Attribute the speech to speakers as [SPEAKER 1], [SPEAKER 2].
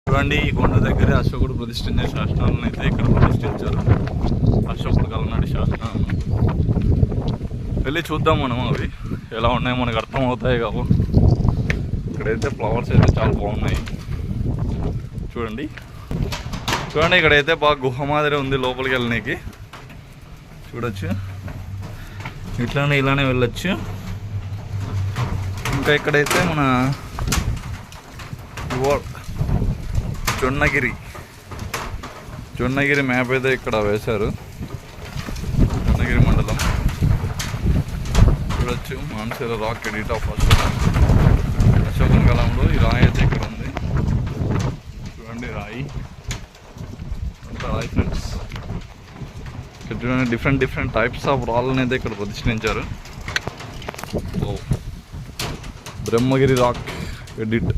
[SPEAKER 1] చూడండి, ఈ కొండ దగ్గర అశోకుడు ప్రతిష్ఠించిన శాసనాలను అయితే ఇక్కడ ప్రతిష్ఠించారు. అశోకుడు కాలం నాటి శాసనాలను వెళ్ళి చూద్దాం మనం. అవి ఎలా ఉన్నాయో మనకు అర్థం అవుతాయి కావు. ఇక్కడైతే ఫ్లవర్స్ అయితే చాలా బాగున్నాయి. చూడండి ఇక్కడైతే బాగా గుహ మాదిరి ఉంది లోపలికి వెళ్ళడానికి. చూడొచ్చు, ఇలానే వెళ్ళొచ్చు. ఇంకా ఇక్కడైతే మన జొన్నగిరి మ్యాప్ అయితే ఇక్కడ వేశారు. జొన్నగిరి మండలం చూడొచ్చు. మాన్సేర రాక్ ఎడిట్ ఆఫ్ అశోకన్ కాలంలో ఈ రాయి అయితే ఇక్కడ ఉంది. చూడండి రాయి ఫ్రెండ్స్. చూడండి డిఫరెంట్ టైప్స్ ఆఫ్ రాళ్ళని అయితే ఇక్కడ ప్రతిష్ఠించారు. Brahmagiri rock edit.